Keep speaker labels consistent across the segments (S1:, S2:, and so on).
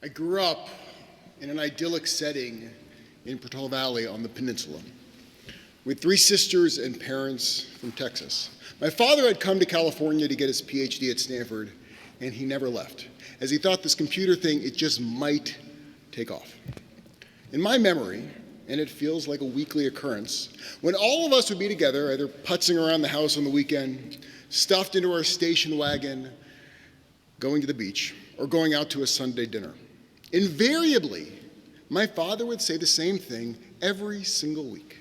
S1: I grew up in an idyllic setting in Portola Valley on the peninsula with three sisters and parents from Texas. My father had come to California to get his PhD at Stanford, and he never left, as he thought this computer thing, it just might take off. In my memory, and it feels like a weekly occurrence, when all of us would be together, either putzing around the house on the weekend, stuffed into our station wagon, going to the beach, or going out to a Sunday dinner. Invariably, my father would say the same thing every single week.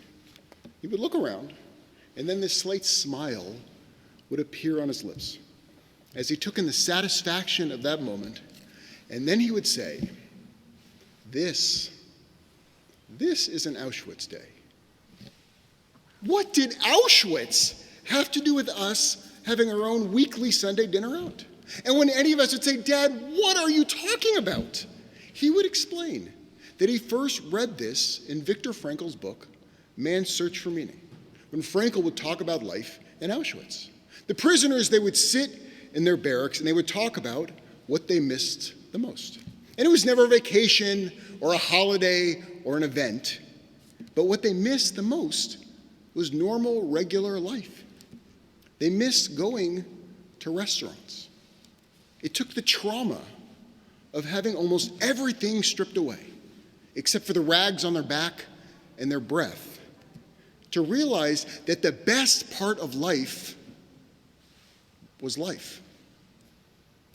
S1: He would look around, and then this slight smile would appear on his lips as he took in the satisfaction of that moment, and then he would say, This is an Auschwitz day. What did Auschwitz have to do with us having our own weekly Sunday dinner out? And when any of us would say, Dad, what are you talking about? He would explain that he first read this in Viktor Frankl's book, Man's Search for Meaning, when Frankl would talk about life in Auschwitz. The prisoners, they would sit in their barracks and they would talk about what they missed the most. And it was never a vacation or a holiday or an event, but what they missed the most was normal, regular life. They missed going to restaurants. It took the trauma of having almost everything stripped away, except for the rags on their back and their breath, to realize that the best part of life was life.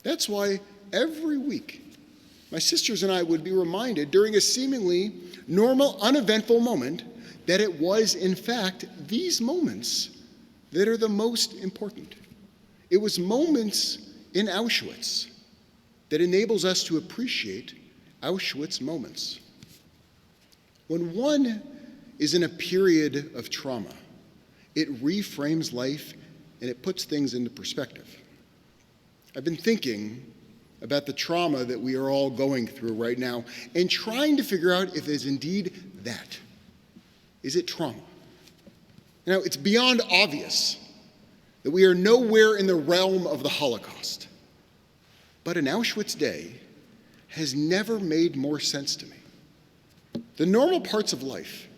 S1: That's why every week, my sisters and I would be reminded during a seemingly normal, uneventful moment that it was, in fact, these moments that are the most important. It was moments in Auschwitz that enables us to appreciate Auschwitz moments. When one is in a period of trauma, it reframes life and it puts things into perspective. I've been thinking about the trauma that we are all going through right now and trying to figure out if it is indeed that. Is it trauma? Now, it's beyond obvious that we are nowhere in the realm of the Holocaust. But an Auschwitz day has never made more sense to me. The normal parts of life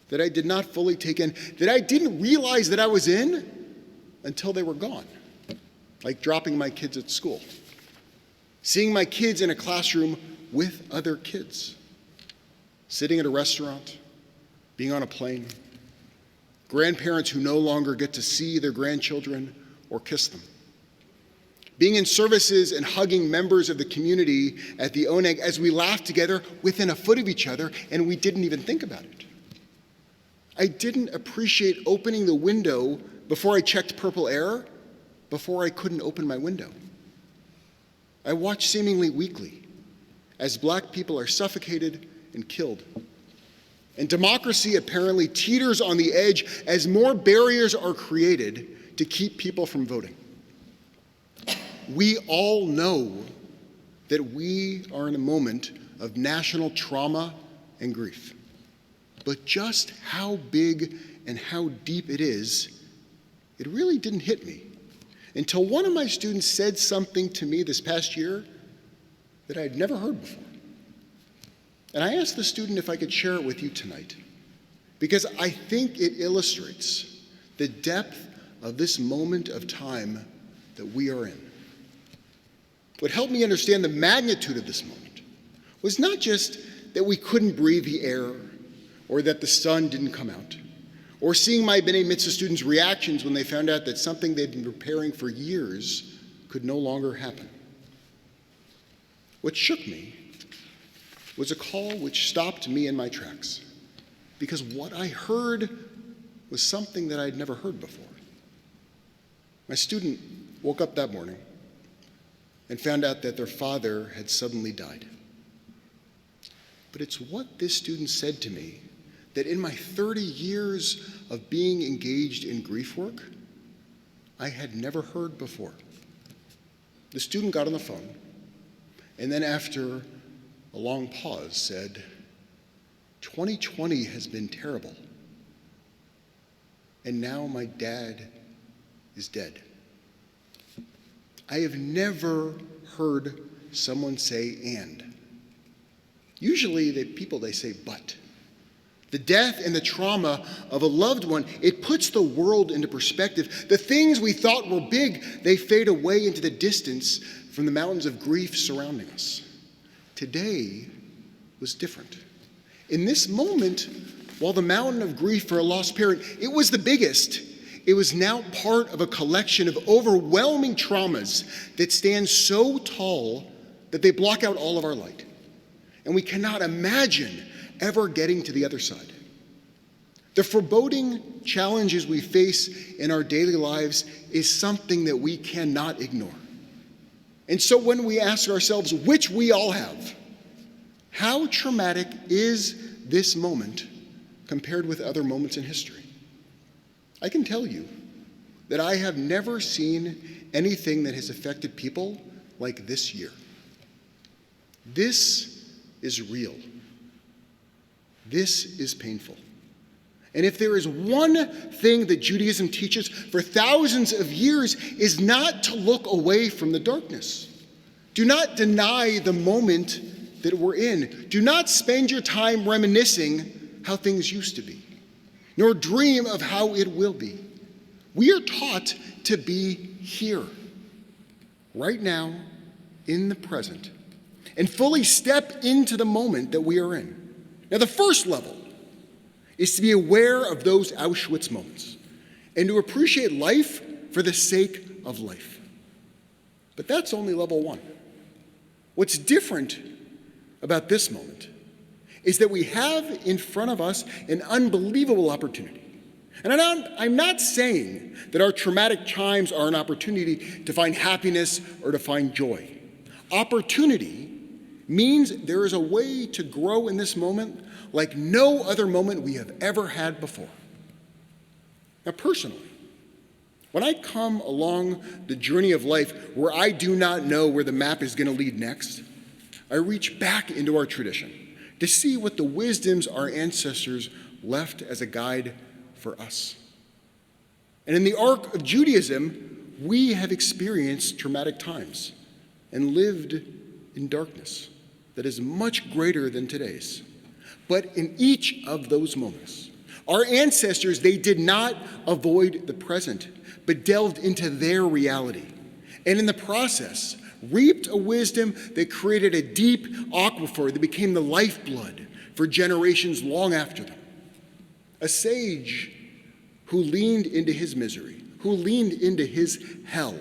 S1: that I did not fully take in, that I didn't realize that I was in until they were gone, like dropping my kids at school, seeing my kids in a classroom with other kids, sitting at a restaurant, being on a plane, grandparents who no longer get to see their grandchildren or kiss them, being in services and hugging members of the community at the Oneg as we laughed together within a foot of each other and we didn't even think about it. I didn't appreciate opening the window before I checked purple air, before I couldn't open my window. I watch seemingly weekly as Black people are suffocated and killed. And democracy apparently teeters on the edge as more barriers are created to keep people from voting. We all know that we are in a moment of national trauma and grief. But just how big and how deep it is, it really didn't hit me until one of my students said something to me this past year that I'd never heard before. And I asked the student if I could share it with you tonight, because I think it illustrates the depth of this moment of time that we are in. What helped me understand the magnitude of this moment was not just that we couldn't breathe the air or that the sun didn't come out, or seeing my B'nai Mitzvah students' reactions when they found out that something they'd been preparing for years could no longer happen. What shook me was a call which stopped me in my tracks, because what I heard was something that I'd never heard before. My student woke up that morning and found out that their father had suddenly died. But it's what this student said to me that in my 30 years of being engaged in grief work, I had never heard before. The student got on the phone, and then after a long pause said, 2020 has been terrible, and now my dad is dead. I have never heard someone say "and" Usually they say, but. The death and the trauma of a loved one, it puts the world into perspective. The things we thought were big, they fade away into the distance from the mountains of grief surrounding us. Today was different. In this moment, while the mountain of grief for a lost parent, it was the biggest, it was now part of a collection of overwhelming traumas that stand so tall that they block out all of our light. And we cannot imagine ever getting to the other side. The foreboding challenges we face in our daily lives is something that we cannot ignore. And so when we ask ourselves, which we all have, how traumatic is this moment compared with other moments in history? I can tell you that I have never seen anything that has affected people like this year. This is real. This is painful. And if there is one thing that Judaism teaches for thousands of years, is not to look away from the darkness. Do not deny the moment that we're in. Do not spend your time reminiscing how things used to be, nor dream of how it will be. We are taught to be here, right now, in the present, and fully step into the moment that we are in. Now, the first level is to be aware of those Auschwitz moments and to appreciate life for the sake of life. But that's only level one. What's different about this moment is that we have in front of us an unbelievable opportunity. And I'm not saying that our traumatic times are an opportunity to find happiness or to find joy. Opportunity means there is a way to grow in this moment like no other moment we have ever had before. Now, personally, when I come along the journey of life where I do not know where the map is going to lead next, I reach back into our tradition to see what the wisdoms our ancestors left as a guide for us. And in the arc of Judaism, we have experienced traumatic times and lived in darkness that is much greater than today's. But in each of those moments, our ancestors, they did not avoid the present, but delved into their reality. And in the process, reaped a wisdom that created a deep aquifer that became the lifeblood for generations long after them. A sage who leaned into his misery, who leaned into his hell,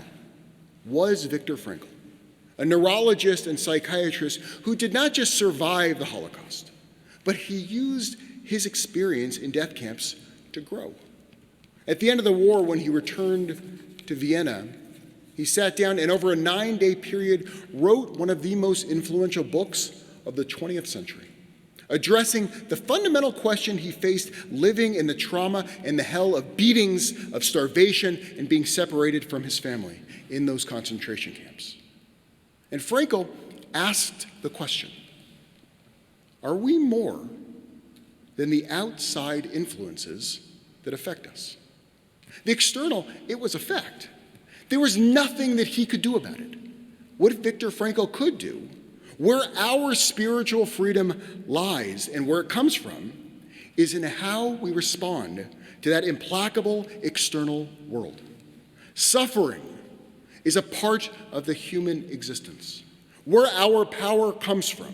S1: was Viktor Frankl, a neurologist and psychiatrist who did not just survive the Holocaust, but he used his experience in death camps to grow. At the end of the war, when he returned to Vienna, he sat down and over a 9-day period wrote one of the most influential books of the 20th century, addressing the fundamental question he faced living in the trauma and the hell of beatings, of starvation, and being separated from his family in those concentration camps. And Frankl asked the question, are we more than the outside influences that affect us? The external, it was a fact. There was nothing that he could do about it. What Viktor Frankl could do, where our spiritual freedom lies and where it comes from, is in how we respond to that implacable external world. Suffering is a part of the human existence. Where our power comes from,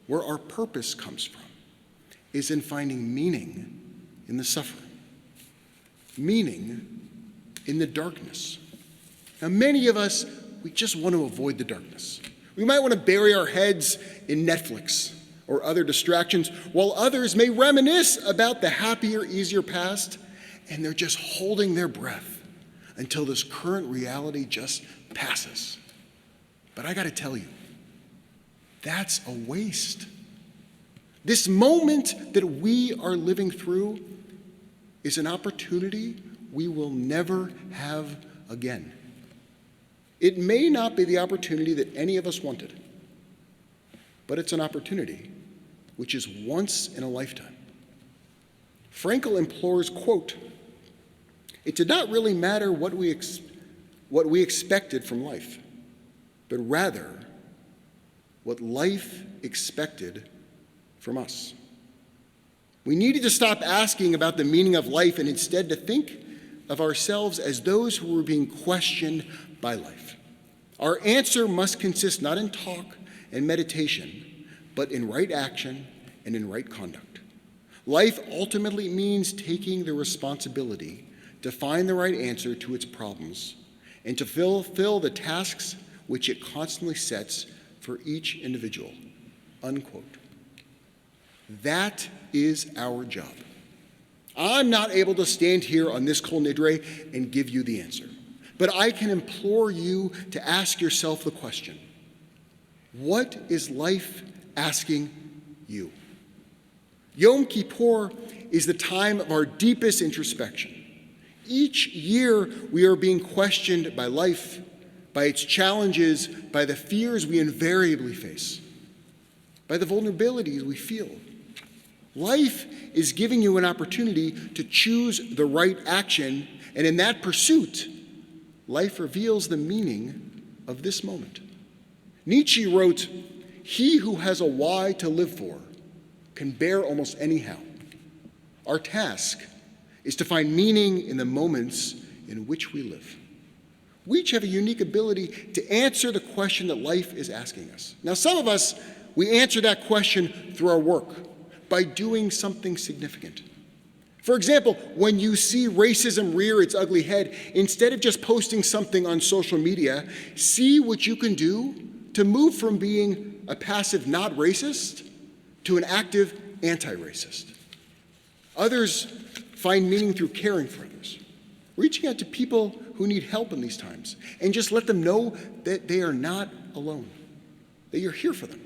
S1: where our purpose comes from, is in finding meaning in the suffering, meaning in the darkness. Now, many of us, we just want to avoid the darkness. We might want to bury our heads in Netflix or other distractions, while others may reminisce about the happier, easier past, and they're just holding their breath until this current reality just passes. But I got to tell you, that's a waste. This moment that we are living through is an opportunity we will never have again. It may not be the opportunity that any of us wanted, but it's an opportunity which is once in a lifetime. Frankl implores, quote, "It did not really matter what we expected from life, but rather what life expected from us. We needed to stop asking about the meaning of life and instead to think of ourselves as those who were being questioned by life. Our answer must consist not in talk and meditation, but in right action and in right conduct. Life ultimately means taking the responsibility to find the right answer to its problems and to fulfill the tasks which it constantly sets for each individual, unquote. That is our job. I'm not able to stand here on this Kol Nidre and give you the answer, but I can implore you to ask yourself the question, what is life asking you? Yom Kippur is the time of our deepest introspection. Each year we are being questioned by life, by its challenges, by the fears we invariably face, by the vulnerabilities we feel. Life is giving you an opportunity to choose the right action, and in that pursuit, life reveals the meaning of this moment. Nietzsche wrote, "He who has a why to live for can bear almost anyhow." Our task is to find meaning in the moments in which we live. We each have a unique ability to answer the question that life is asking us. Now, some of us, we answer that question through our work, by doing something significant. For example, when you see racism rear its ugly head, instead of just posting something on social media, see what you can do to move from being a passive not racist to an active anti-racist. Others find meaning through caring for others, reaching out to people who need help in these times, and just let them know that they are not alone, that you're here for them.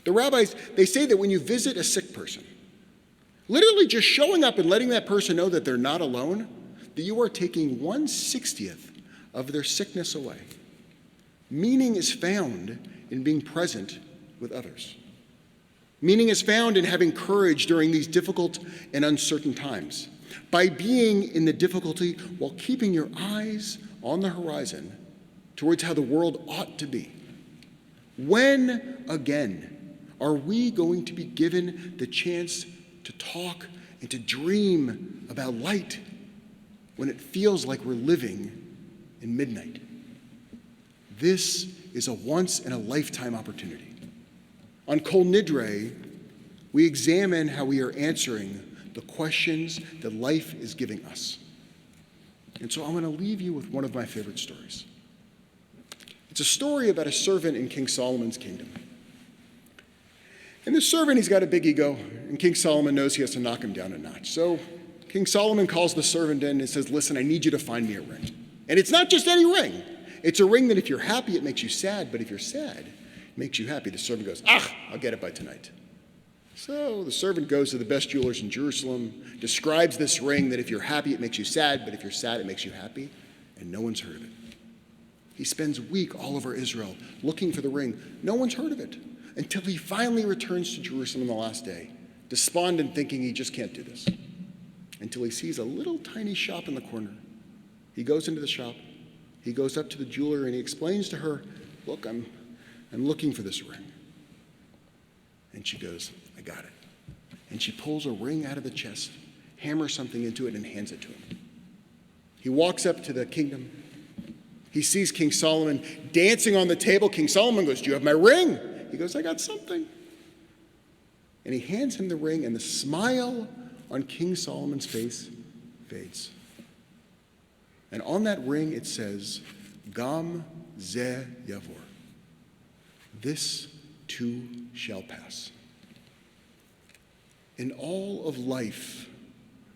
S1: The rabbis, they say that when you visit a sick person, literally just showing up and letting that person know that they're not alone, that you are taking 1/60th of their sickness away. Meaning is found in being present with others. Meaning is found in having courage during these difficult and uncertain times, by being in the difficulty while keeping your eyes on the horizon towards how the world ought to be. When, again, are we going to be given the chance to talk and to dream about light when it feels like we're living in midnight? This is a once-in-a-lifetime opportunity. On Kol Nidre, we examine how we are answering the questions that life is giving us. And so I'm going to leave you with one of my favorite stories. It's a story about a servant in King Solomon's kingdom. And this servant, he's got a big ego, and King Solomon knows he has to knock him down a notch. So King Solomon calls the servant in and says, "Listen, I need you to find me a ring." And it's not just any ring. It's a ring that if you're happy, it makes you sad, but if you're sad, it makes you happy. The servant goes, I'll get it by tonight. So the servant goes to the best jewelers in Jerusalem, describes this ring that if you're happy, it makes you sad, but if you're sad, it makes you happy, and no one's heard of it. He spends a week all over Israel looking for the ring. No one's heard of it, until he finally returns to Jerusalem on the last day, despondent, thinking he just can't do this, until he sees a little tiny shop in the corner. He goes into the shop, he goes up to the jeweler, and he explains to her, "Look, I'm looking for this ring." And she goes, "I got it." And she pulls a ring out of the chest, hammers something into it, and hands it to him. He walks up to the kingdom. He sees King Solomon dancing on the table. King Solomon goes, "Do you have my ring?" He goes, "I got something." And he hands him the ring, and the smile on King Solomon's face fades. And on that ring it says, "Gam ze yavor." This too shall pass. In all of life,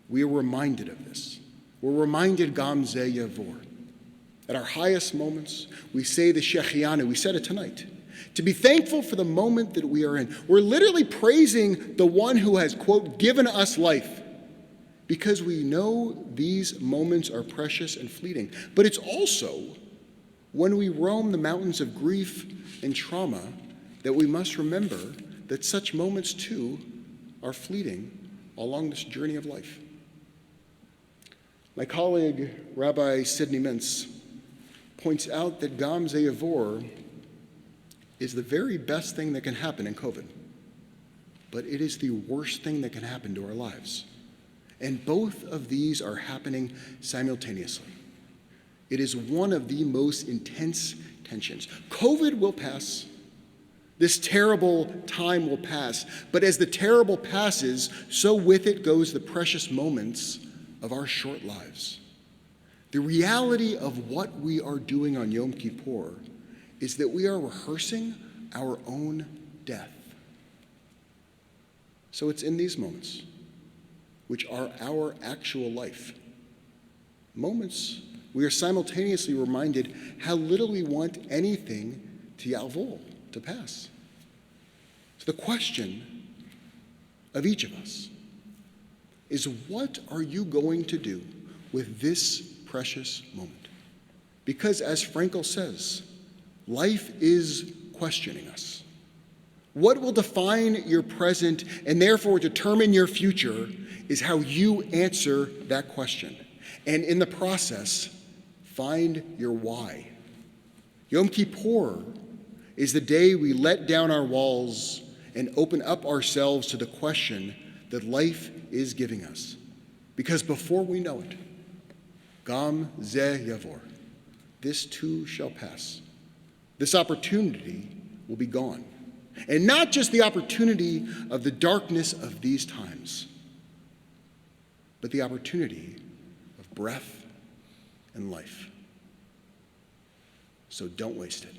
S1: we are reminded of this. We're reminded Gam ze yavor. At our highest moments, we say the Shechianu. We said it tonight. To be thankful for the moment that we are in. We're literally praising the one who has, quote, given us life, because we know these moments are precious and fleeting. But it's also when we roam the mountains of grief and trauma that we must remember that such moments too are fleeting along this journey of life. My colleague, Rabbi Sidney Mintz, points out that Gam ze yavor is the very best thing that can happen in COVID. but it is the worst thing that can happen to our lives. And both of these are happening simultaneously. It is one of the most intense tensions. COVID will pass. This terrible time will pass. But as the terrible passes, so with it goes the precious moments of our short lives. The reality of what we are doing on Yom Kippur is that we are rehearsing our own death. So it's in these moments, which are our actual life, moments we are simultaneously reminded how little we want anything to yavol, to pass. So the question of each of us is, what are you going to do with this precious moment? Because as Frankel says, life is questioning us. What will define your present and therefore determine your future is how you answer that question. And in the process, find your why. Yom Kippur is the day we let down our walls and open up ourselves to the question that life is giving us. Because before we know it, Gam Ze Yavor, this too shall pass. This opportunity will be gone. And not just the opportunity of the darkness of these times, but the opportunity of breath and life. So don't waste it.